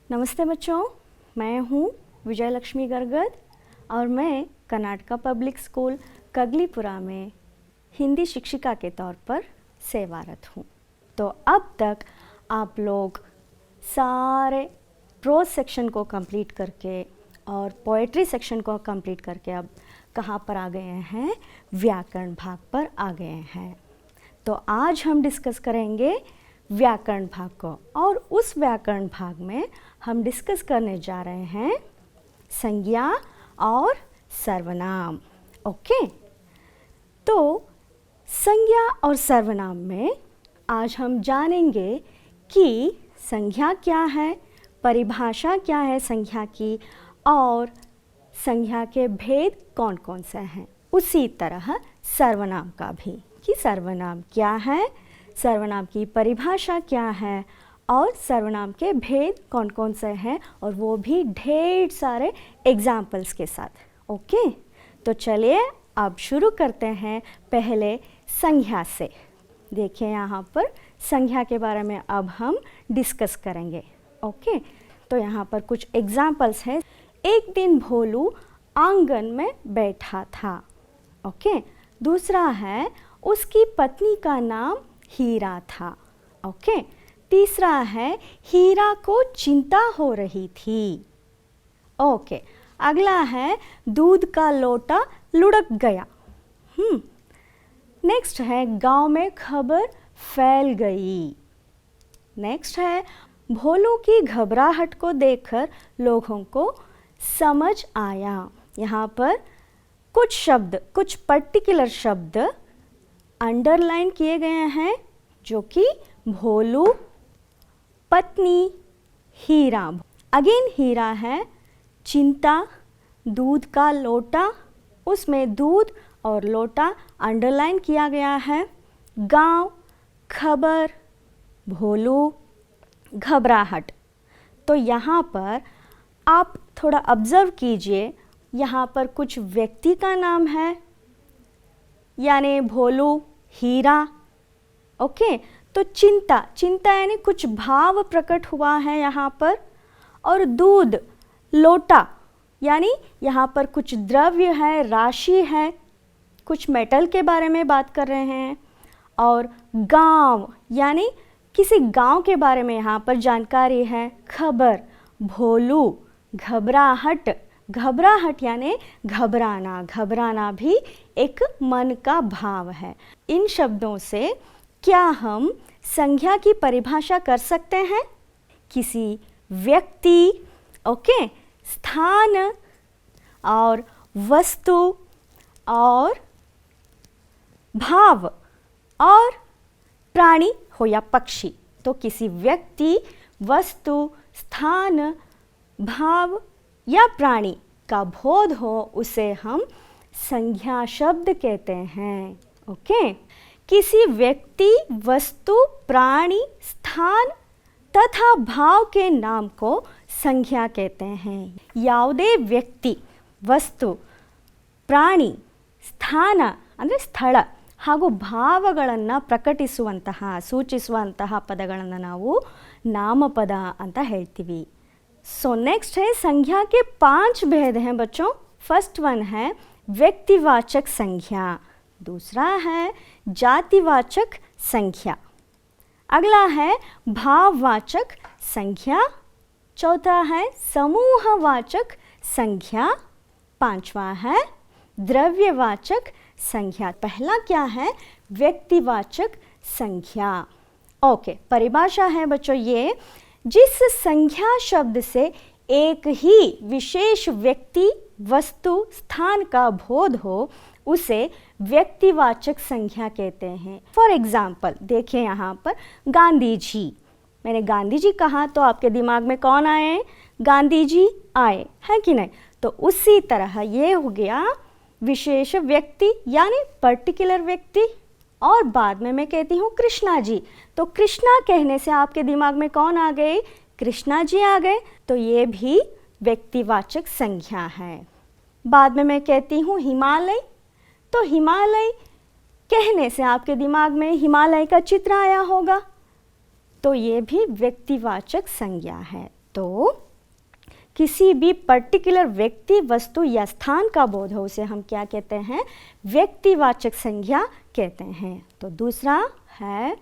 नमस्ते बच्चों, मैं हूँ विजय लक्ष्मी गर्गद और मैं कर्नाटका पब्लिक स्कूल कगलीपुरा में हिंदी शिक्षिका के तौर पर सेवारत हूँ। तो अब तक आप लोग सारे प्रोज सेक्शन को कंप्लीट करके और पोएट्री सेक्शन को कंप्लीट करके अब कहाँ पर आ गए हैं? व्याकरण भाग पर आ गए हैं। तो आज हम डिस्कस करेंगे व्याकरण भाग को, और उस व्याकरण भाग में हम डिस्कस करने जा रहे हैं संज्ञा और सर्वनाम। ओके, तो संज्ञा और सर्वनाम में आज हम जानेंगे कि संज्ञा क्या है, परिभाषा क्या है संज्ञा की, और संज्ञा के भेद कौन कौन से हैं। उसी तरह सर्वनाम का भी, कि सर्वनाम क्या है, सर्वनाम की परिभाषा क्या है और सर्वनाम के भेद कौन कौन से हैं, और वो भी ढेर सारे एग्जाम्पल्स के साथ। ओके, तो चलिए अब शुरू करते हैं पहले संज्ञा से। देखिए यहाँ पर संज्ञा के बारे में अब हम डिस्कस करेंगे। ओके, तो यहाँ पर कुछ एग्जाम्पल्स हैं। एक दिन भोलू आंगन में बैठा था। ओके, दूसरा है उसकी पत्नी का नाम हीरा था। ओके, तीसरा है हीरा को चिंता हो रही थी। ओके, अगला है दूध का लोटा लुढ़क गया। नेक्स्ट है गांव में खबर फैल गई। नेक्स्ट है भोलू की घबराहट को देखकर लोगों को समझ आया। यहाँ पर कुछ शब्द, कुछ पर्टिकुलर शब्द अंडरलाइन किए गए हैं, जो कि भोलू, पत्नी, हीरा। अगेन हीरा है, चिंता, दूध का लोटा, उसमें दूध और लोटा अंडरलाइन किया गया है। गांव, खबर, भोलू, घबराहट। तो यहाँ पर आप थोड़ा ऑब्जर्व कीजिए, यहाँ पर कुछ व्यक्ति का नाम है, यानी भोलू, हीरा। ओके, तो चिंता, चिंता यानी कुछ भाव प्रकट हुआ है यहाँ पर। और दूध, लोटा, यानी यहाँ पर कुछ द्रव्य है, राशि है, कुछ मेटल के बारे में बात कर रहे हैं। और गांव, यानी किसी गांव के बारे में यहाँ पर जानकारी है। खबर, भोलू, घबराहट, घबराहट यानी घबराना, घबराना भी एक मन का भाव है। इन शब्दों से क्या हम संज्ञा की परिभाषा कर सकते हैं? किसी व्यक्ति, ओके, स्थान और वस्तु और भाव और प्राणी हो या पक्षी। तो किसी व्यक्ति, वस्तु, स्थान, भाव या प्राणी का बोध हो, उसे हम संज्ञा शब्द कहते हैं। ओके, किसी व्यक्ति, वस्तु, प्राणी, स्थान तथा भाव के नाम को संज्ञा कहते हैं। ಯಾವುದೇ ವ್ಯಕ್ತಿ, ವಸ್ತು, ಪ್ರಾಣಿ, ಸ್ಥಾನ ಅಂದರೆ ಸ್ಥಳ ಹಾಗೂ ಭಾವಗಳನ್ನು ಪ್ರಕಟಿಸುವಂತಹ, ಸೂಚಿಸುವಂತಹ ಪದಗಳನ್ನು ನಾವು ನಾಮಪದ ಅಂತ ಹೇಳ್ತೀವಿ। सो नेक्स्ट है संज्ञा के 5 भेद हैं बच्चों। फर्स्ट वन है व्यक्तिवाचक संज्ञा, दूसरा है जातिवाचक संज्ञा, अगला है भाववाचक संज्ञा, चौथा है समूहवाचक संज्ञा, पांचवा है द्रव्यवाचक संज्ञा। पहला क्या है? व्यक्तिवाचक संज्ञा। ओके, परिभाषा है बच्चों ये, जिस संज्ञा शब्द से एक ही विशेष व्यक्ति, वस्तु, स्थान का बोध हो, उसे व्यक्तिवाचक संज्ञा कहते हैं। फॉर एग्जाम्पल देखिए यहाँ पर गांधी जी, मैंने गांधी जी कहा तो आपके दिमाग में कौन आए? गांधी जी आए, है कि नहीं? तो उसी तरह ये हो गया विशेष व्यक्ति यानी पर्टिकुलर व्यक्ति। और बाद में मैं कहती हूँ कृष्णा जी, तो कृष्णा कहने से आपके दिमाग में कौन आ गए? कृष्णा जी आ गए, तो ये भी व्यक्तिवाचक संज्ञा है। बाद में मैं कहती हूँ हिमालय, तो हिमालय कहने से आपके दिमाग में हिमालय का चित्र आया होगा, तो ये भी व्यक्तिवाचक संज्ञा है। तो किसी भी पर्टिकुलर व्यक्ति, वस्तु या स्थान का बोध हो उसे हम क्या कहते हैं? व्यक्तिवाचक संज्ञा कहते हैं। तो दूसरा है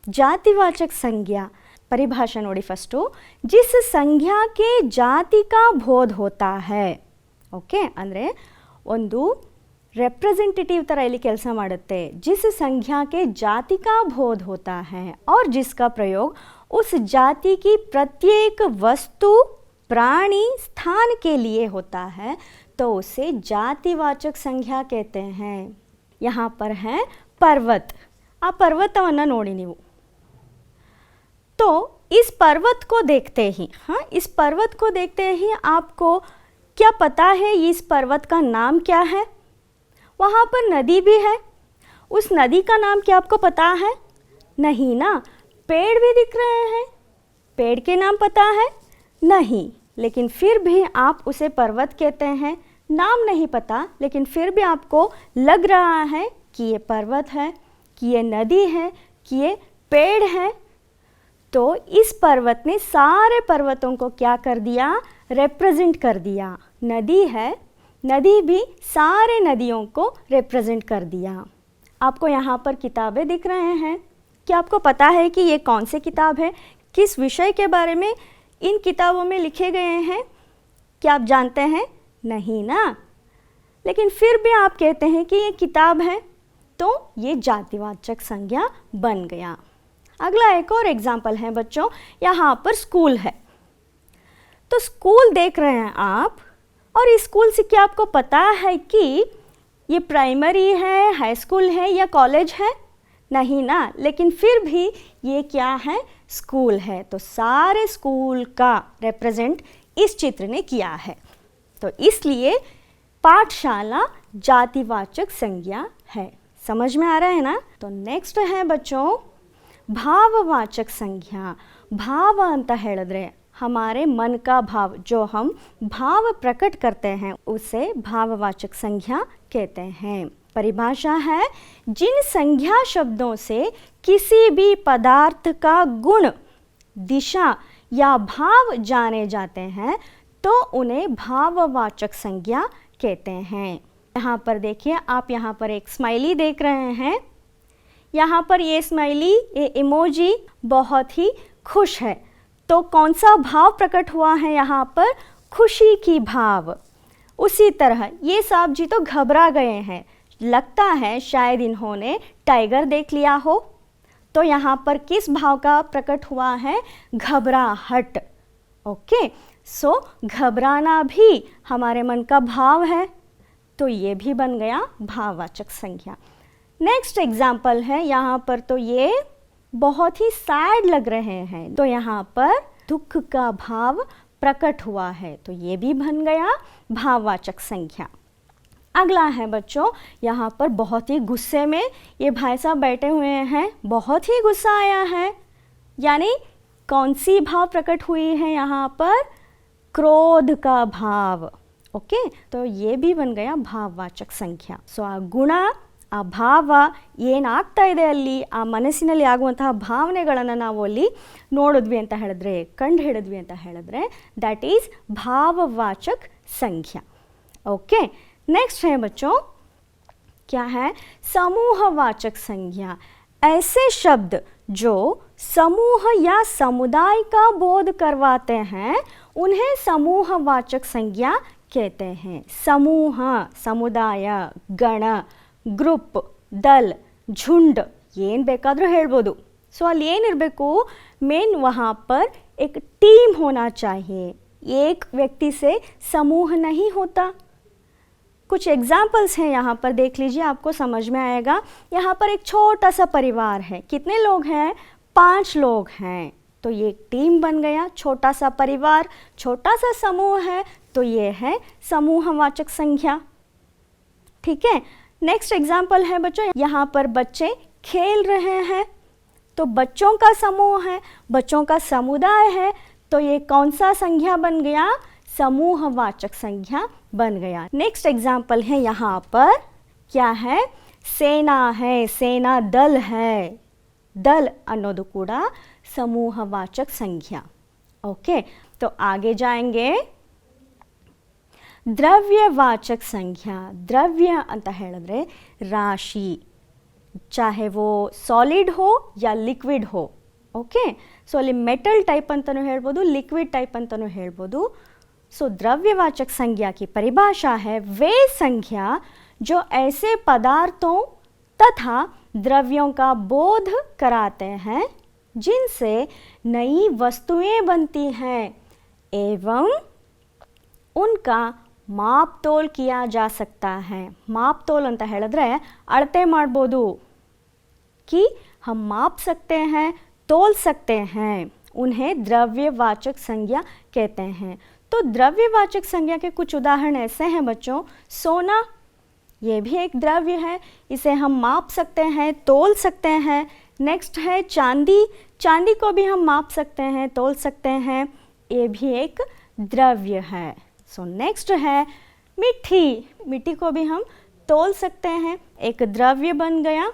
जातिवाचक संज्ञा। परिभाषा नोड़ी फस्टು, जिस संज्ञा के जाति का बोध होता है। ओके, ಅಂದರೆ ಒಂದು रिप्रेजेंटेटिव तरह ಇಲ್ಲಿ ಕೆಲಸ ಮಾಡುತ್ತೆ। जिस संज्ञा के जाति का बोध होता है और जिसका प्रयोग उस जाति की प्रत्येक वस्तु, प्राणी, स्थान के लिए होता है तो उसे जातिवाचक संज्ञा कहते हैं। यहाँ पर है पर्वत। आ पर्वतವನ್ನು ನೋಡಿ ನೀವು। तो इस पर्वत को देखते ही, हाँ, इस पर्वत को देखते ही आपको क्या पता है इस पर्वत का नाम क्या है? वहाँ पर नदी भी है, उस नदी का नाम क्या आपको पता है? नहीं ना। पेड़ भी दिख रहे हैं, पेड़ के नाम पता है? नहीं, लेकिन फिर भी आप उसे पर्वत कहते हैं। नाम नहीं पता, लेकिन फिर भी आपको लग रहा है कि ये पर्वत है, कि ये नदी है, कि ये पेड़ है। तो इस पर्वत ने सारे पर्वतों को क्या कर दिया? रिप्रेजेंट कर दिया। नदी है, नदी भी सारे नदियों को रिप्रेजेंट कर दिया। आपको यहाँ पर किताबें दिख रहे हैं। क्या आपको पता है कि ये कौन सी किताब है? किस विषय के बारे में इन किताबों में लिखे गए हैं? क्या आप जानते हैं? नहीं ना। लेकिन फिर भी आप कहते हैं कि ये किताब है, तो ये जातिवाचक संज्ञा बन गया। अगला एक और एग्जाम्पल है बच्चों, यहाँ पर स्कूल है। तो स्कूल देख रहे हैं आप, और इस स्कूल से क्या आपको पता है कि ये प्राइमरी है, हाई स्कूल है या कॉलेज है? नहीं ना। लेकिन फिर भी ये क्या है? स्कूल है। तो सारे स्कूल का रिप्रेजेंट इस चित्र ने किया है। तो इसलिए पाठशाला जातिवाचक संज्ञा है। समझ में आ रहा है ना? तो नेक्स्ट है बच्चों भाववाचक संज्ञा। भाव ಅಂತ ಹೇಳಿದ್ರೆ हमारे मन का भाव, जो हम भाव प्रकट करते हैं उसे भाववाचक संज्ञा कहते हैं। परिभाषा है, जिन संज्ञा शब्दों से किसी भी पदार्थ का गुण, दिशा या भाव जाने जाते हैं तो उन्हें भाववाचक संज्ञा कहते हैं। यहाँ पर देखिए, आप यहाँ पर एक स्माइली देख रहे हैं। यहाँ पर ये स्माइली, ये इमोजी बहुत ही खुश है। तो कौन सा भाव प्रकट हुआ है यहाँ पर? खुशी की भाव। उसी तरह ये साहब जी तो घबरा गए हैं, लगता है शायद इन्होंने टाइगर देख लिया हो। तो यहाँ पर किस भाव का प्रकट हुआ है? घबराहट। ओके, सो घबराना भी हमारे मन का भाव है, तो ये भी बन गया भाववाचक संज्ञा। नेक्स्ट एग्जाम्पल है, यहाँ पर तो ये बहुत ही सैड लग रहे हैं, तो यहाँ पर दुख का भाव प्रकट हुआ है, तो ये भी बन गया भाववाचक संज्ञा। अगला है बच्चों, यहाँ पर बहुत ही गुस्से में ये भाई साहब बैठे हुए हैं, बहुत ही गुस्सा आया है। यानी कौन सी भाव प्रकट हुई है यहाँ पर? क्रोध का भाव। ओके, तो ये भी बन गया भाववाचक संख्या। सो आ गुण, ಆ ಭಾವ ಏನಾಗ್ತಾ ಇದೆ ಅಲ್ಲಿ, ಆ ಮನಸ್ಸಿನಲ್ಲಿ ಆಗುವಂತಹ ಭಾವನೆಗಳನ್ನು ನಾವು ಅಲ್ಲಿ ನೋಡಿದ್ವಿ ಅಂತ ಹೇಳಿದ್ರೆ, ಕಂಡು ಹಿಡಿದ್ವಿ ಅಂತ ಹೇಳಿದ್ರೆ, दैट इज भाववाचक संज्ञा। ओके, नेक्स्ट है बच्चों, क्या है? समूहवाचक संज्ञा। ऐसे शब्द जो समूह या समुदाय का बोध करवाते हैं उन्हें समूहवाचक संज्ञा कहते हैं। समूह, समुदाय, गण, ग्रुप, दल, झुंड, ಏನು ಬೇಕಾದರೂ ಹೇಳ್ಬೋದು। सो ಅಲ್ಲಿ ಏನಿರಬೇಕು? मेन वहाँ पर एक टीम होना चाहिए, एक व्यक्ति से समूह नहीं होता। कुछ एग्जाम्पल्स हैं यहाँ पर, देख लीजिए, आपको समझ में आएगा। यहाँ पर एक छोटा सा परिवार है, कितने लोग हैं? 5 लोग हैं, तो ये एक टीम बन गया। छोटा सा परिवार, छोटा सा समूह है, तो ये है समूहवाचक संज्ञा। ठीक है। नेक्स्ट एग्जाम्पल है बच्चों, यहाँ पर बच्चे खेल रहे हैं, तो बच्चों का समूह है, बच्चों का समुदाय है, तो ये कौन सा संज्ञा बन गया? समूहवाचक संज्ञा बन गया। नेक्स्ट एग्जाम्पल है यहाँ पर, क्या है? सेना है, सेना दल है, दल ಅನ್ನೋದು ಕೂಡ ಸಮೂಹವಾಚक संज्ञा। ओके, तो आगे जाएंगे. द्रव्यवाचक संज्ञा. द्रव्य ಅಂತ ಹೇಳಿದ್ರೆ ರಾಶಿ, चाहे वो सॉलिड हो या लिक्विड हो. ओके, सो ಅಲ್ಲಿ मेटल टाइप ಅಂತಲೂ ಹೇಳ್ಬೋದು, लिक्विड टाइप ಅಂತಲೂ ಹೇಳ್ಬೋದು. सो द्रव्यवाचक संज्ञा की परिभाषा है वे संज्ञा जो ऐसे पदार्थों तथा द्रव्यों का बोध कराते हैं जिनसे नई वस्तुएं बनती हैं एवं उनका माप तोल किया जा सकता है. माप तोल ಅಂತ ಹೇಳಿದ್ರೆ ಅಳತೆ ಮಾಡ್ಬೋದು, कि हम माप सकते हैं, तोल सकते हैं, उन्हें द्रव्यवाचक संज्ञा कहते हैं. तो द्रव्यवाचक संज्ञा के कुछ उदाहरण ऐसे हैं बच्चों. सोना, ये भी एक द्रव्य है, इसे हम माप सकते हैं, तोल सकते हैं. नेक्स्ट है चांदी. चांदी को भी हम माप सकते हैं, तोल सकते हैं, ये भी एक द्रव्य है. सो नेक्स्ट है मिट्टी. मिट्टी को भी हम तोल सकते हैं, एक द्रव्य बन गया.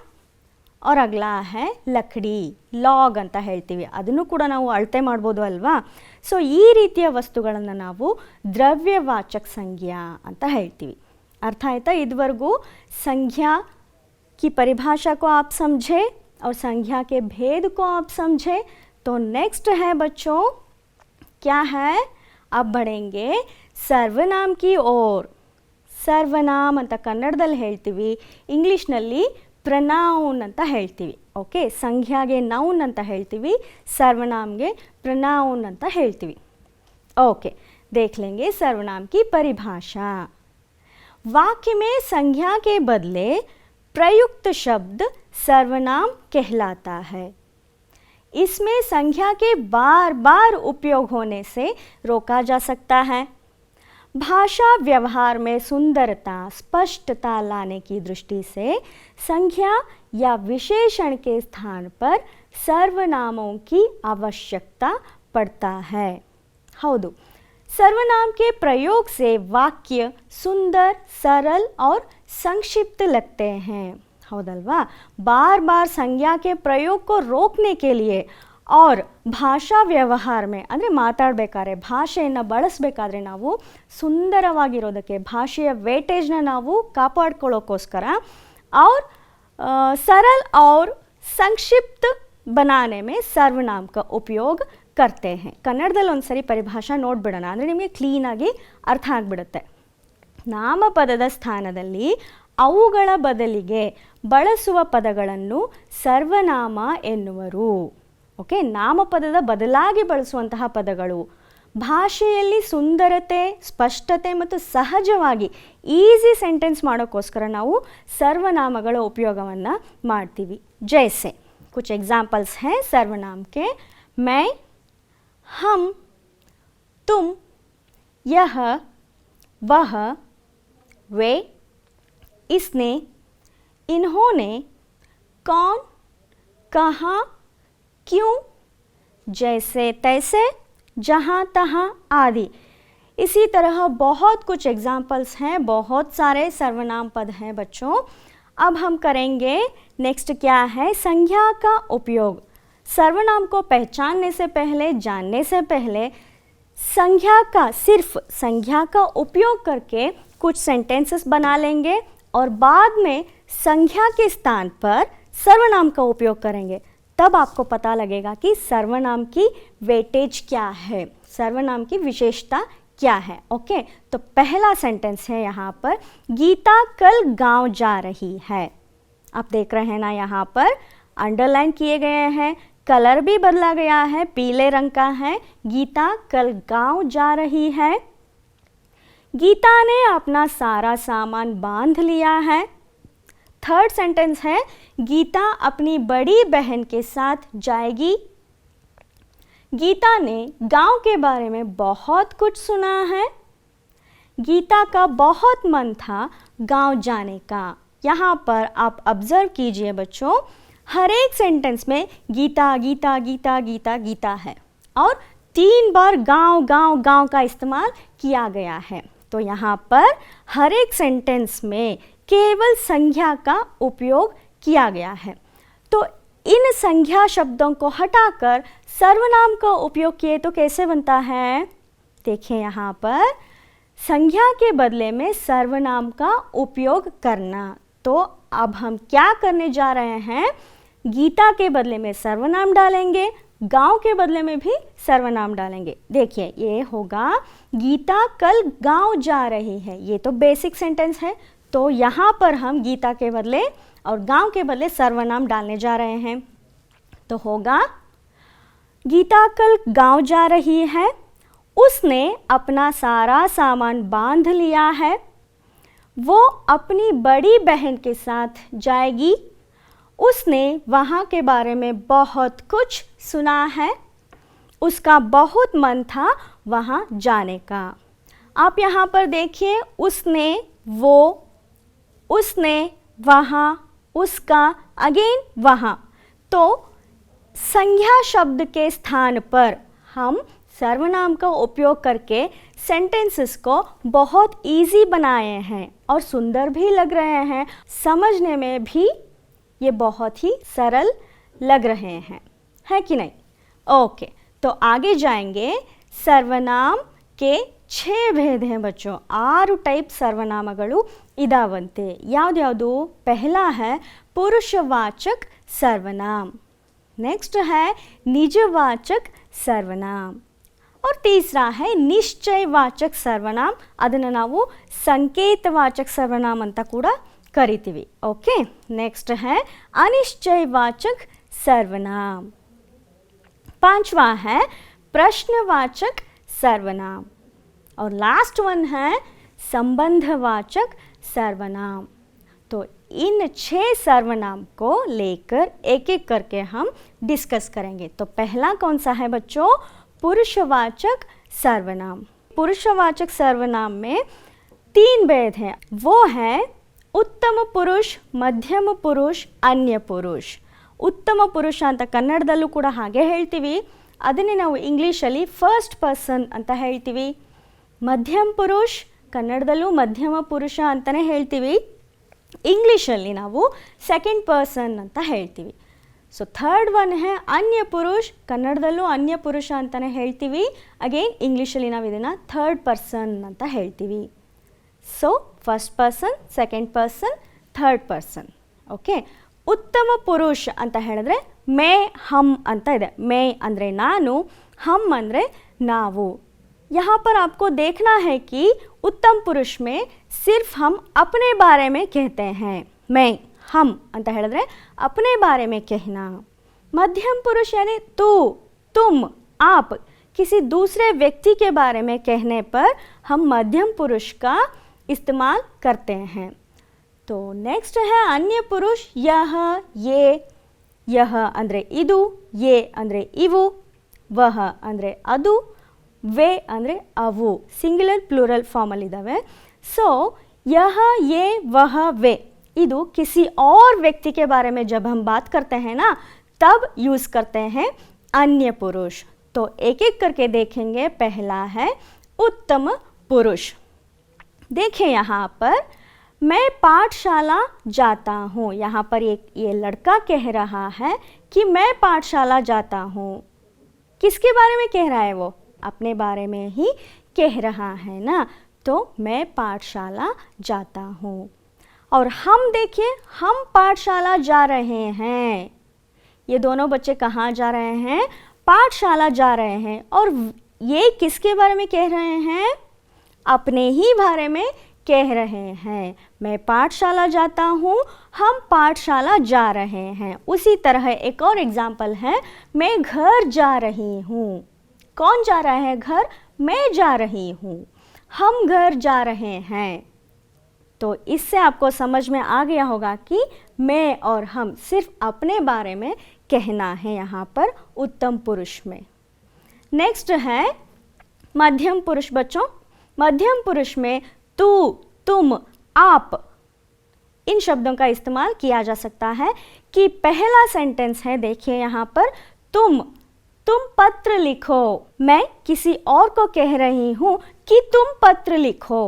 और अगला है लकड़ी, ಲಾಗ್ ಅಂತ ಹೇಳ್ತೀವಿ, ಅದನ್ನು ಕೂಡ ನಾವು ಅಳತೆ ಮಾಡ್ಬೋದು ಅಲ್ವಾ. ಸೊ ಈ ರೀತಿಯ ವಸ್ತುಗಳನ್ನು ನಾವು द्रव्यवाचक संज्ञा ಅಂತ ಹೇಳ್ತೀವಿ. अर्थ आयता? इधवरगू संज्ञा की परिभाषा को आप समझे और संज्ञा के भेद को आप समझे. तो नेक्स्ट है बच्चों, क्या है? अब बढ़ेंगे सर्वनाम की ओर. सर्वनाम ಅಂತ ಕನ್ನಡದಲ್ಲಿ ಹೇಳ್ತೀವಿ, ಇಂಗ್ಲಿಷ್ನಲ್ಲಿ ಪ್ರನೌನ್ ಅಂತ ಹೇಳ್ತೀವಿ. ಓಕೆ, ಸಂಜ್ಞಾಗೆ ನೌನ್ ಅಂತ ಹೇಳ್ತೀವಿ, सर्वनामಗೆ प्रनाउन ಅಂತ ಹೇಳ್ತೀವಿ. ओके, देख लेंगे सर्वनाम की परिभाषा. वाक्य में संज्ञा के बदले प्रयुक्त शब्द सर्वनाम कहलाता है. इसमें संज्ञा के बार बार उपयोग होने से रोका जा सकता है. भाषा व्यवहार में सुंदरता, स्पष्टता लाने की दृष्टि से संज्ञा या विशेषण के स्थान पर सर्वनामों की आवश्यकता पड़ता है. हौदु, सर्वनाम के प्रयोग से वाक्य सुंदर, सरल और संक्षिप्त लगते हैं. हौदल्वा? बार बार संज्ञा के प्रयोग को रोकने के लिए और ಭಾಷಾ ವ್ಯವಹಾರ में ಅಂದರೆ ಮಾತಾಡಬೇಕಾದ್ರೆ, ಭಾಷೆಯನ್ನು ಬಳಸಬೇಕಾದ್ರೆ ನಾವು ಸುಂದರವಾಗಿರೋದಕ್ಕೆ, ಭಾಷೆಯ ವೇಟೇಜ್ನ ನಾವು ಕಾಪಾಡ್ಕೊಳ್ಳೋಕ್ಕೋಸ್ಕರ और सरल और संक्षिप्त बनाने में सर्वनाम का उपयोग करते हैं. ಕನ್ನಡದಲ್ಲಿ ಒಂದ್ಸರಿ ಪರಿಭಾಷಾ ನೋಡ್ಬಿಡೋಣ, ಅಂದರೆ ನಿಮಗೆ ಕ್ಲೀನಾಗಿ ಅರ್ಥ ಆಗಿಬಿಡುತ್ತೆ. ನಾಮಪದದ ಸ್ಥಾನದಲ್ಲಿ ಅವುಗಳ ಬದಲಿಗೆ ಬಳಸುವ ಪದಗಳನ್ನು ಸರ್ವನಾಮ ಎನ್ನುವರು. ಓಕೆ, ನಾಮಪದದ ಬದಲಾಗಿ ಬಳಸುವಂತಹ ಪದಗಳು ಭಾಷೆಯಲ್ಲಿ ಸುಂದರತೆ, ಸ್ಪಷ್ಟತೆ ಮತ್ತು ಸಹಜವಾಗಿ ಈಸಿ ಸೆಂಟೆನ್ಸ್ ಮಾಡೋಕ್ಕೋಸ್ಕರ ನಾವು ಸರ್ವನಾಮಗಳ ಉಪಯೋಗವನ್ನು ಮಾಡ್ತೀವಿ. ಜೈಸೆ कुछ एग्जाम्पल्स हैं सर्वनाम के. मैं, हम, तुम, यह, वह, वे, इसने, इन्होंने, कौन, कहाँ, क्यों, जैसे तैसे, जहाँ तहाँ आदि. इसी तरह बहुत कुछ एग्जाम्पल्स हैं, बहुत सारे सर्वनाम पद हैं बच्चों. अब हम करेंगे नेक्स्ट, क्या है? संज्ञा का उपयोग. सर्वनाम को पहचानने से पहले, जानने से पहले संज्ञा का, सिर्फ संज्ञा का उपयोग करके कुछ सेंटेंसेस बना लेंगे और बाद में संज्ञा के स्थान पर सर्वनाम का उपयोग करेंगे. तब आपको पता लगेगा कि सर्वनाम की वेटेज क्या है, सर्वनाम की विशेषता क्या है. ओके, तो पहला सेंटेंस है यहाँ पर, गीता कल गांव जा रही है. आप देख रहे हैं ना, यहाँ पर अंडरलाइन किए गए हैं, कलर भी बदला गया है, पीले रंग का है. गीता कल गांव जा रही है. गीता ने अपना सारा सामान बांध लिया है. थर्ड सेंटेंस है, गीता अपनी बड़ी बहन के साथ जाएगी. गीता ने गांव के बारे में बहुत कुछ सुना है. गीता का बहुत मन था गांव जाने का. यहाँ पर आप ऑब्जर्व कीजिए बच्चों, हर एक सेंटेंस में गीता गीता गीता गीता गीता है और 3 बार गांव गांव गांव का इस्तेमाल किया गया है. तो यहाँ पर हर एक सेंटेंस में केवल संज्ञा का उपयोग किया गया है. तो इन संज्ञा शब्दों को हटाकर सर्वनाम का उपयोग किए तो कैसे बनता है? देखिए यहाँ पर संज्ञा के बदले में सर्वनाम का उपयोग करना। तो अब हम क्या करने जा रहे हैं? गीता के बदले में सर्वनाम डालेंगे, गांव के बदले में भी सर्वनाम डालेंगे। देखिए ये होगा गीता कल गांव जा रही है। ये तो बेसिक सेंटेंस है, तो यहाँ पर हम गीता के बदले और गांव के बदले सर्वनाम डालने जा रहे हैं। तो होगा गीता कल गांव जा रही है, उसने अपना सारा सामान बांध लिया है, वो अपनी बड़ी बहन के साथ जाएगी, उसने वहाँ के बारे में बहुत कुछ सुना है, उसका बहुत मन था वहाँ जाने का। आप यहाँ पर देखिए उसने, वो, उसने, वहाँ, उसका, अगेन वहाँ। तो संज्ञा शब्द के स्थान पर हम सर्वनाम का उपयोग करके सेंटेंसेस को बहुत इजी बनाए हैं और सुंदर भी लग रहे हैं, समझने में भी ये बहुत ही सरल लग रहे हैं, है कि नहीं? ओके, तो आगे जाएंगे। सर्वनाम के 6 भेद हैं बच्चों। 6 ಟೈಪ್ ಸರ್ವನಾಮಗಳು ಇದಾವಂತೆ। ಯಾವ್ದ್ಯಾವುದು? पहला है पुरुषवाचक सर्वनाम, नेक्स्ट है निजवाचक सर्वनाम और तीसरा है निश्चयवाचक सर्वनाम। ಅದನ್ನು ನಾವು ಸಂಕೇತವಾಚಕ सर्वनाम ಅಂತ ಕೂಡ करीतीवी। ओके, नेक्स्ट है अनिश्चयवाचक सर्वनाम। 5वां है प्रश्नवाचक सर्वनाम और लास्ट वन है संबंधवाचक सर्वनाम। तो इन 6 सर्वनाम को लेकर एक एक करके हम डिस्कस करेंगे। तो पहला कौन सा है बच्चों? पुरुषवाचक सर्वनाम। पुरुषवाचक सर्वनाम में 3 भेद हैं, वो है उत्तम पुरुष, मध्यम पुरुष, अन्य पुरुष। ಉತ್ತಮ ಪುರುಷ ಅಂತ ಕನ್ನಡದಲ್ಲೂ ಕೂಡ ಹಾಗೆ ಹೇಳ್ತೀವಿ, ಅದನ್ನೇ ನಾವು ಇಂಗ್ಲೀಷಲ್ಲಿ ಫಸ್ಟ್ ಪರ್ಸನ್ ಅಂತ ಹೇಳ್ತೀವಿ. ಮಧ್ಯಮ ಪುರುಷ್ ಕನ್ನಡದಲ್ಲೂ ಮಧ್ಯಮ ಪುರುಷ ಅಂತಲೇ ಹೇಳ್ತೀವಿ, ಇಂಗ್ಲೀಷಲ್ಲಿ ನಾವು ಸೆಕೆಂಡ್ ಪರ್ಸನ್ ಅಂತ ಹೇಳ್ತೀವಿ. ಸೊ ಥರ್ಡ್ ಒನ್ ಹೇ ಅನ್ಯ ಪುರುಷ್, ಕನ್ನಡದಲ್ಲೂ ಅನ್ಯ ಪುರುಷ ಅಂತಲೇ ಹೇಳ್ತೀವಿ, ಅಗೇನ್ ಇಂಗ್ಲೀಷಲ್ಲಿ ನಾವು ಇದನ್ನು ಥರ್ಡ್ ಪರ್ಸನ್ ಅಂತ ಹೇಳ್ತೀವಿ. So first person, second person, third person. Okay, ಉತ್ತಮ ಪುರುಷ್ ಅಂತ ಹೇಳಿದ್ರೆ ಮೇ ಹಮ್ ಅಂತ ಇದೆ. ಮೇ ಅಂದರೆ ನಾನು, ಹಮ್ ಅಂದರೆ ನಾವು. यहाँ पर आपको देखना है कि उत्तम पुरुष में सिर्फ हम अपने बारे में कहते हैं, मैं, हम ಅಂತ ಹೇಳಿದ್ರೆ अपने बारे में कहना. मध्यम पुरुष यानी तू, तुम, आप, किसी दूसरे व्यक्ति के बारे में कहने पर हम मध्यम पुरुष का इस्तेमाल करते हैं. तो नेक्स्ट है अन्य पुरुष, यह, ये, यह ಅಂದರೆ ಇದು, ये ಅಂದರೆ ಇವು, ವಹ ಅಂದರೆ ಅದು, वे ಅಂದರೆ ಅವು. ಸಿಂಗ್ಯುಲರ್ ಪ್ಲೂರಲ್ ಫಾರ್ಮಲ್ಲಿ ಇದ್ದಾವೆ. सो यह, ये, वह, वे, इदु किसी और व्यक्ति के बारे में जब हम बात करते हैं ना, तब यूज़ करते हैं अन्य पुरुष. तो एक एक करके देखेंगे. पहला है उत्तम पुरुष. देखिए यहाँ पर मैं पाठशाला जाता हूँ. यहाँ पर ये लड़का कह रहा है कि मैं पाठशाला जाता हूँ. किसके बारे में कह रहा है? वो अपने बारे में ही कह रहा है ना. तो मैं पाठशाला जाता हूँ. और हम देखिए, हम पाठशाला जा रहे हैं. ये दोनों बच्चे कहाँ जा रहे हैं? पाठशाला जा रहे हैं. और ये किसके बारे में कह रहे हैं? अपने ही बारे में कह रहे हैं. मैं पाठशाला जाता हूँ, हम पाठशाला जा रहे हैं. उसी तरह एक और एग्जाम्पल है, मैं घर जा रही हूँ. कौन जा रहा है घर? मैं जा रही हूँ. हम घर जा रहे हैं. तो इससे आपको समझ में आ गया होगा कि मैं और हम सिर्फ अपने बारे में कहना है यहाँ पर उत्तम पुरुष में. नेक्स्ट है मध्यम पुरुष. बच्चों, मध्यम पुरुष में तू, तुम, आप, इन शब्दों का इस्तेमाल किया जा सकता है. कि पहला सेंटेंस है, देखिए यहाँ पर, तुम पत्र लिखो. मैं किसी और को कह रही हूँ कि तुम पत्र लिखो.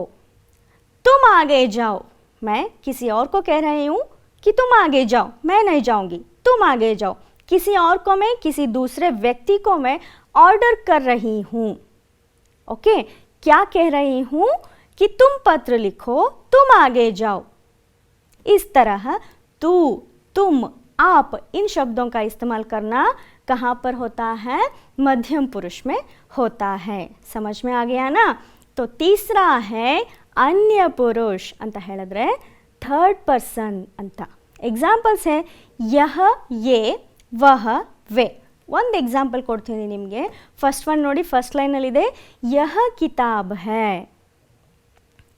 तुम आगे जाओ. मैं किसी और को कह रही हूँ कि तुम आगे जाओ, मैं नहीं जाऊँगी, तुम आगे जाओ. किसी और को मैं, किसी दूसरे व्यक्ति को मैं ऑर्डर कर रही हूँ। ओके, क्या कह रही हूँ कि तुम पत्र लिखो, तुम आगे जाओ। इस तरह तू, तुम, आप इन शब्दों का इस्तेमाल करना कहाँ पर होता है? मध्यम पुरुष में होता है। समझ में आ गया ना? तो तीसरा है अन्य पुरुष ಅಂತ ಹೇಳಿದ್ರೆ ಥರ್ಡ್ ಪರ್ಸನ್ ಅಂತ. ಎಕ್ಸಾಂಪಲ್ಸ್ है यह, ये, वह, वे. ಒಂದು ಎಕ್ಸಾಂಪಲ್ ಕೊಡ್ತೀನಿ ನಿಮಗೆ. ಫಸ್ಟ್ ಒನ್ ನೋಡಿ, ಫಸ್ಟ್ ಲೈನಲ್ಲಿದೆ यह किताब है.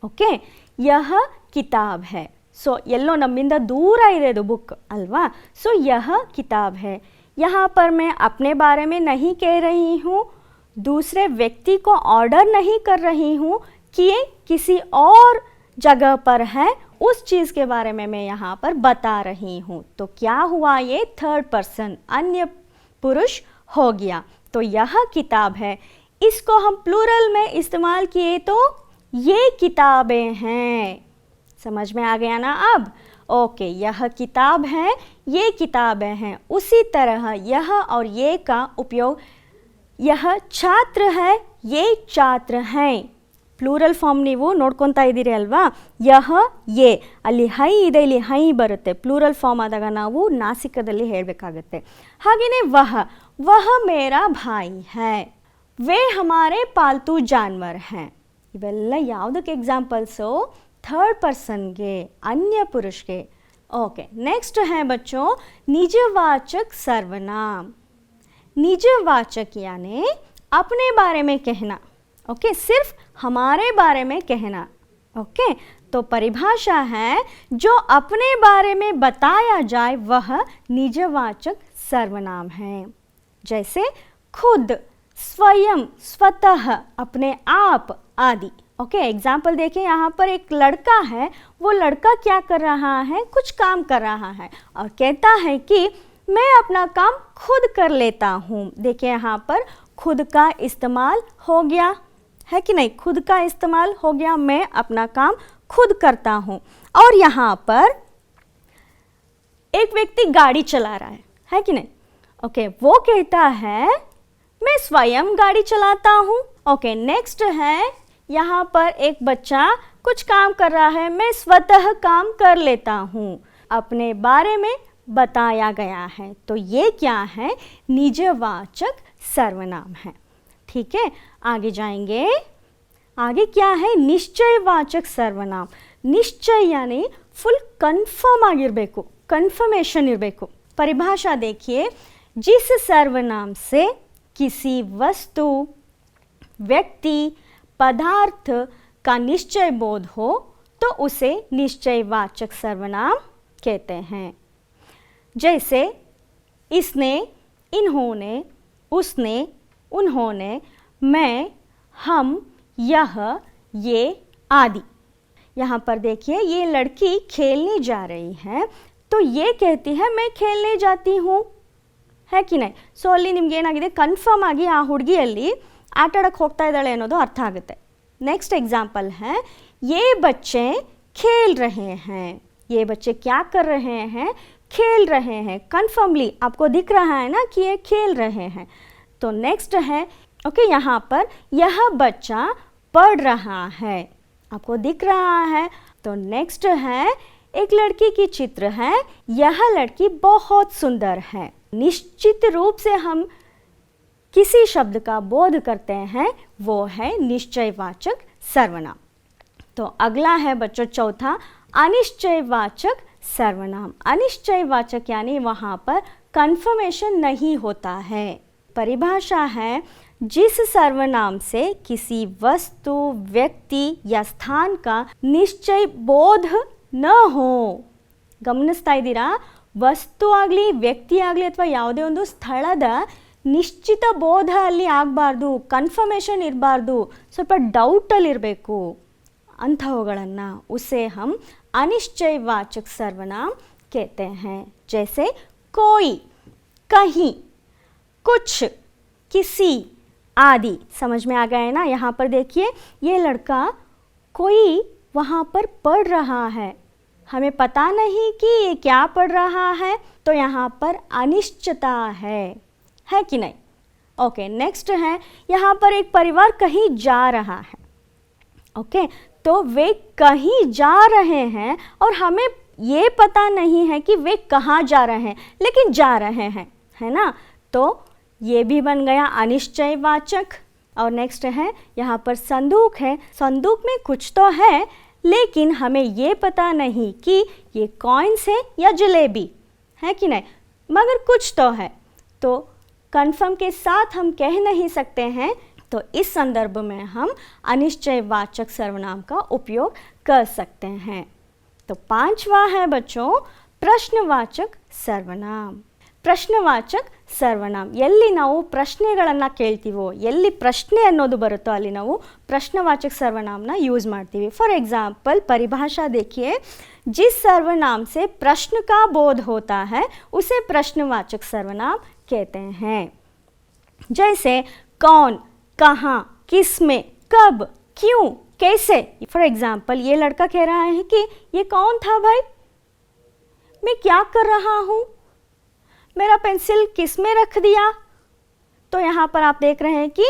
ಓಕೆ, यह किताब है. ಸೊ ಎಲ್ಲೋ ನಮ್ಮಿಂದ ದೂರ ಇದೆ ಇದು ಬುಕ್ ಅಲ್ವಾ? ಸೊ यह किताब है. यहाँ पर मैं अपने बारे में नहीं कह रही हूँ, दूसरे व्यक्ति को ऑर्डर नहीं कर रही हूँ कि ये किसी और जगह पर है, उस चीज़ के बारे में मैं यहाँ पर बता रही हूँ. तो क्या हुआ? ये थर्ड पर्सन अन्य पुरुष हो गया. तो यह किताब है, इसको हम प्लूरल में इस्तेमाल किए तो ये किताबें हैं. समझ में आ गया ना अब? ओके, यह किताब है, ये किताबें हैं. उसी तरह यह और ये का उपयोग, यह छात्र है, ये छात्र हैं. ಪ್ಲೂರಲ್ ಫಾರ್ಮ್ ನೀವು ನೋಡ್ಕೊತಾ ಇದ್ದೀರಿ ಅಲ್ವಾ? ಯಹ, ಯೇ, ಅಲ್ಲಿ ಹೈ ಇದೆ, ಇಲ್ಲಿ ಹೈ ಬರುತ್ತೆ. ಪ್ಲೂರಲ್ ಫಾರ್ಮ್ ಆದಾಗ ನಾವು ನಾಸಿಕದಲ್ಲಿ ಹೇಳಬೇಕಾಗತ್ತೆ. ಹಾಗೆಯೇ ವಹ, ವಹ ಮೇರಾ ಭಾಯಿ ಹೈ, ವೇ ಹಮಾರೆ ಪಾಲ್ತು ಜಾನ್ವರ್ ಹೈ. ಇವೆಲ್ಲ ಯಾವುದಕ್ಕೆ ಎಕ್ಸಾಂಪಲ್ಸು? ಥರ್ಡ್ ಪರ್ಸನ್ಗೆ, अन्य पुरुष के. ओके, नेक्स्ट है बच्चों निजवाचक सर्वनाम. निजवाचक यानी अपने बारे में कहना. ओके, सिर्फ हमारे बारे में कहना. ओके, तो परिभाषा है जो अपने बारे में बताया जाए वह निजवाचक सर्वनाम है. जैसे खुद, स्वयं, स्वतः, अपने आप आदि. ओके, एग्जाम्पल देखिए. यहाँ पर एक लड़का है, वो लड़का क्या कर रहा है? कुछ काम कर रहा है और कहता है कि मैं अपना काम खुद कर लेता हूँ. देखिए यहाँ पर खुद का इस्तेमाल हो गया है कि नहीं? खुद का इस्तेमाल हो गया, मैं अपना काम खुद करता हूँ. और यहाँ पर एक व्यक्ति गाड़ी चला रहा है कि नहीं? ओके, वो कहता है मैं स्वयं गाड़ी चलाता हूँ. ओके, नेक्स्ट है यहाँ पर एक बच्चा कुछ काम कर रहा है, मैं स्वतः काम कर लेता हूँ. अपने बारे में बताया गया है. तो ये क्या है? निजवाचक सर्वनाम है. ठीक है, आगे जाएंगे. आगे क्या है? निश्चयवाचक सर्वनाम. निश्चय यानी फुल कन्फर्म ಆಗಿರಬೇಕು, कन्फर्मेशन ಇರಬೇಕು. परिभाषा देखिए, जिस सर्वनाम से किसी वस्तु, व्यक्ति, पदार्थ का निश्चय बोध हो तो उसे निश्चयवाचक सर्वनाम कहते हैं. जैसे इसने, इन्होंने, उसने, उन्होंने, मैं, हम, यह, ये आदि. यहाँ पर देखिए, ये लड़की खेलने जा रही है तो ये कहती है मैं खेलने जाती हूँ, है कि नहीं? ಸೊ ಅಲ್ಲಿ ನಿಮ್ಗೆ ಏನಾಗಿದೆ? ಕನ್ಫರ್ಮ್ ಆಗಿ ಆ ಹುಡುಗಿಯಲ್ಲಿ ಆಟ ಆಡಕ್ಕೆ ಹೋಗ್ತಾ ಇದ್ದಾಳೆ ಅನ್ನೋದು ಅರ್ಥ ಆಗುತ್ತೆ. नेक्स्ट एग्जाम्पल है ये बच्चे खेल रहे हैं. ये बच्चे क्या कर रहे हैं? खेल रहे हैं. कन्फर्मली आपको दिख रहा है ना कि ये खेल रहे हैं. तो नेक्स्ट है, ओके, यहाँ पर यह बच्चा पढ़ रहा है. आपको दिख रहा है. तो नेक्स्ट है एक लड़की की चित्र है, यह लड़की बहुत सुंदर है. निश्चित रूप से हम किसी शब्द का बोध करते हैं वो है निश्चयवाचक सर्वनाम. तो अगला है बच्चों चौथा अनिश्चयवाचक सर्वनाम. अनिश्चयवाचक यानी वहाँ पर कन्फर्मेशन नहीं होता है. परिभाषा है जिस सर्वनाम से किसी वस्तु, व्यक्ति या स्थान का निश्चय बोध न हो. ಗಮನಿಸ್ತಾ ಇದ್ದೀರಾ? ವಸ್ತು ಆಗಲಿ, ವ್ಯಕ್ತಿ ಆಗಲಿ ಅಥವಾ ಯಾವುದೇ ಒಂದು ಸ್ಥಳದ ನಿಶ್ಚಿತ ಬೋಧ ಅಲ್ಲಿ ಆಗಬಾರ್ದು, ಕನ್ಫರ್ಮೇಷನ್ ಇರಬಾರ್ದು, ಸ್ವಲ್ಪ ಡೌಟಲ್ಲಿರಬೇಕು. ಅಂಥವುಗಳನ್ನು उसे हम अनिश्चयवाचक सर्वनाम कहते हैं. जैसे कोई, कहीं, कुछ, किसी आदि. समझ में आ गया है ना? यहाँ पर देखिए, ये लड़का कोई वहाँ पर पढ़ रहा है हमें पता नहीं कि ये क्या पढ़ रहा है, तो यहाँ पर अनिश्चितता है कि नहीं। ओके, नेक्स्ट है, यहाँ पर एक परिवार कहीं जा रहा है। ओके, तो वे कहीं जा रहे हैं और हमें ये पता नहीं है कि वे कहाँ जा रहे हैं, लेकिन जा रहे हैं, है ना। तो ये भी बन गया अनिश्चयवाचक। और नेक्स्ट है, यहाँ पर संदूक है, संदूक में कुछ तो है लेकिन हमें ये पता नहीं कि ये कॉइन्स है या जलेबी, है कि नहीं, मगर कुछ तो है, तो कन्फर्म के साथ हम कह नहीं सकते हैं। तो इस संदर्भ में हम अनिश्चयवाचक सर्वनाम का उपयोग कर सकते हैं। तो पांचवा है बच्चों प्रश्नवाचक सर्वनाम। ಪ್ರಶ್ನವಾಚಕ ಸರ್ವನಾಮ. ಎಲ್ಲಿ ನಾವು ಪ್ರಶ್ನೆಗಳನ್ನು ಕೇಳ್ತೀವೋ, ಎಲ್ಲಿ ಪ್ರಶ್ನೆ ಅನ್ನೋದು ಬರುತ್ತೋ ಅಲ್ಲಿ ನಾವು ಪ್ರಶ್ನವಾಚಕ सर्वनामना यूज़ ಮಾಡ್ತೀವಿ. फॉर एग्जाम्पल परिभाषा देखिए, जिस सर्वनाम से प्रश्न का बोध होता है उसे प्रश्नवाचक सर्वनाम कहते हैं. जैसे कौन, कहाँ, किसमें, कब, क्यों, कैसे. फॉर एग्जाम्पल ये लड़का कह रहा है कि ये कौन था भाई, मैं क्या कर रहा हूँ, मेरा पेंसिल किस में रख दिया. तो यहाँ पर आप देख रहे हैं कि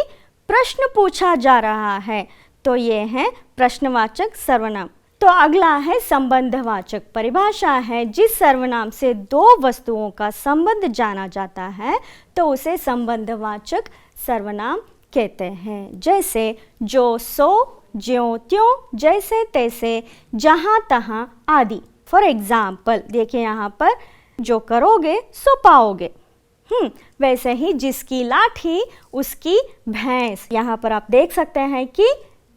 प्रश्न पूछा जा रहा है, तो ये है प्रश्नवाचक सर्वनाम. तो अगला है संबंधवाचक. परिभाषा है, जिस सर्वनाम से दो वस्तुओं का संबंध जाना जाता है तो उसे संबंधवाचक सर्वनाम कहते हैं. जैसे जो, सो, ज्यों त्यों, जैसे तैसे, जहाँ तहाँ आदि. फॉर एग्जाम्पल देखिए यहाँ पर, जो करोगे सो पाओगे. वैसे ही जिसकी लाठी उसकी भैंस. यहाँ पर आप देख सकते हैं कि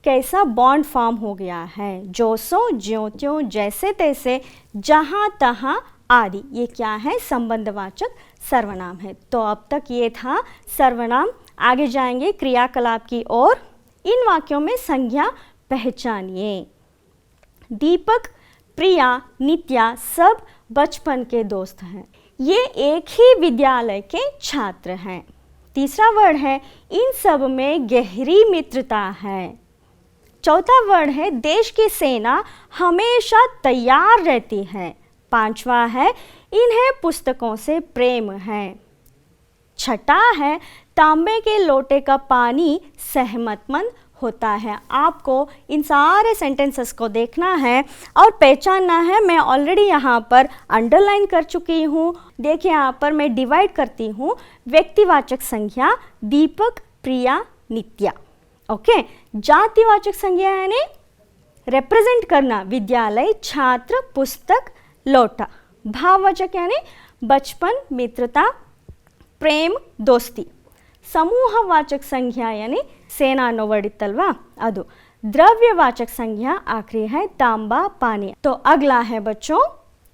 कैसा बॉन्ड फॉर्म हो गया है. जो, सो, ज्यों त्यों, जैसे तैसे, जहाँ तहाँ आदि. ये क्या है, संबंधवाचक सर्वनाम है. तो अब तक ये था सर्वनाम. आगे जाएंगे क्रियाकलाप की ओर. इन वाक्यों में संज्ञा पहचानिए. दीपक, प्रिया, नित्या सब बचपन के दोस्त हैं. ये एक ही विद्यालय के छात्र हैं. तीसरा वर्ड है, इन सब में गहरी मित्रता है. चौथा वर्ड है, देश की सेना हमेशा तैयार रहती है. पांचवा है, इन्हें पुस्तकों से प्रेम है. छठा है, तांबे के लोटे का पानी सेहतमंद होता है. आपको इन सारे सेंटेंसेस को देखना है और पहचानना है. मैं ऑलरेडी यहाँ पर अंडरलाइन कर चुकी हूँ. देखिए यहाँ पर मैं डिवाइड करती हूँ. व्यक्तिवाचक संज्ञा दीपक, प्रिया, नित्या. ओके. जातिवाचक संज्ञा यानी रिप्रेजेंट करना, विद्यालय, छात्र, पुस्तक, लोटा. भाववाचक यानी बचपन, मित्रता, प्रेम, दोस्ती. समूहवाचक संज्ञा यानी ಸೇನಾ ಅನ್ನೋ ವರ್ಡ್ ಇತ್ತಲ್ವಾ ಅದು. द्रव्यवाचक संज्ञा आखिरी है तांबा, पानी. तो अगला है बच्चों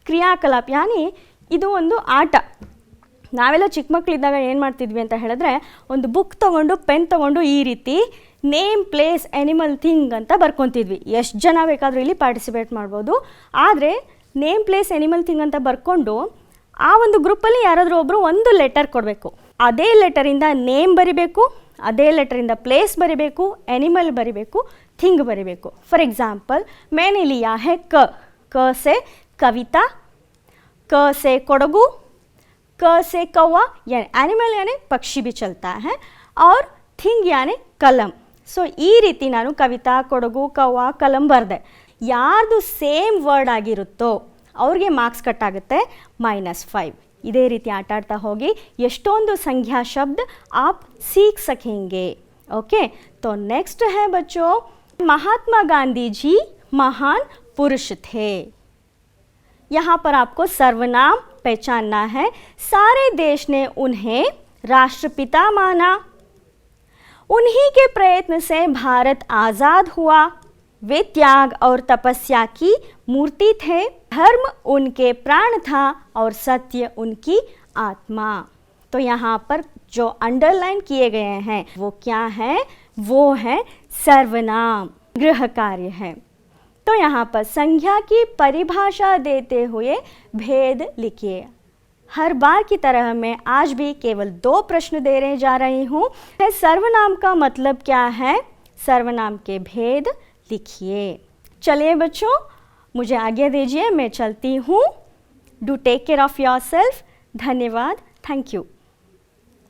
क्रियाकलाप. यानी ಇದು ಒಂದು ಆಟ. ನಾವೆಲ್ಲ ಚಿಕ್ಕ ಮಕ್ಕಳಿದ್ದಾಗ ಏನು ಮಾಡ್ತಿದ್ವಿ ಅಂತ ಹೇಳಿದ್ರೆ, ಒಂದು ಬುಕ್ ತೊಗೊಂಡು ಪೆನ್ ತೊಗೊಂಡು ಈ ರೀತಿ ನೇಮ್, ಪ್ಲೇಸ್, ಎನಿಮಲ್, ಥಿಂಗ್ ಅಂತ ಬರ್ಕೊತಿದ್ವಿ. ಎಷ್ಟು ಜನ ಬೇಕಾದರೂ ಇಲ್ಲಿ ಪಾರ್ಟಿಸಿಪೇಟ್ ಮಾಡ್ಬೋದು. ಆದರೆ ನೇಮ್, ಪ್ಲೇಸ್, ಎನಿಮಲ್, ಥಿಂಗ್ ಅಂತ ಬರ್ಕೊಂಡು ಆ ಒಂದು ಗ್ರೂಪಲ್ಲಿ ಯಾರಾದರೂ ಒಬ್ಬರು ಒಂದು ಲೆಟರ್ ಕೊಡಬೇಕು. ಅದೇ ಲೆಟರಿಂದ ನೇಮ್ ಬರಿಬೇಕು, ಅದೇ ಲೆಟರಿಂದ ಪ್ಲೇಸ್ ಬರಿಬೇಕು, ಎನಿಮಲ್ ಬರಿಬೇಕು, ಥಿಂಗ್ ಬರಿಬೇಕು. ಫಾರ್ एग्जाम्पल मैंने लिया है क. क से कविता, क से कोडगु, क से कौवा यानी एनिमल यानी पक्षी भी चलता है, और थिंग यानी कलम. ಸೊ ಈ ರೀತಿ ನಾನು ಕವಿತಾ, ಕೊಡಗು, ಕೌವ, ಕಲಂ ಬರೆದೆ. ಯಾರ್ದು ಸೇಮ್ ವರ್ಡ್ ಆಗಿರುತ್ತೋ ಅವ್ರಿಗೆ ಮಾರ್ಕ್ಸ್ ಕಟ್ ಆಗುತ್ತೆ -5. ಇದೇ ರೀತಿ ಆಟ ಆಡ್ತಾ ಹೋಗಿ ಎಷ್ಟೊಂದು संख्या शब्द आप सीख सकेंगे. ओके. तो नेक्स्ट है बच्चों, महात्मा गांधी जी महान पुरुष थे. यहाँ पर आपको सर्वनाम पहचानना है. सारे देश ने उन्हें राष्ट्रपिता माना. उन्हीं के प्रयत्न से भारत आज़ाद हुआ. वे त्याग और तपस्या की मूर्ति थे. धर्म उनके प्राण था और सत्य उनकी आत्मा. तो यहाँ पर जो अंडरलाइन किए गए हैं वो क्या है, वो है सर्वनाम, गृह कार्य है. तो यहाँ पर संज्ञा की परिभाषा देते हुए भेद लिखिए. हर बार की तरह मैं आज भी केवल 2 प्रश्न दे रहे जा रही हूँ. सर्वनाम का मतलब क्या है, सर्वनाम के भेद लिखिए. चलिए बच्चों मुझे आज्ञा दीजिए, मैं चलती हूँ। Do take care of yourself. धन्यवाद। Thank you.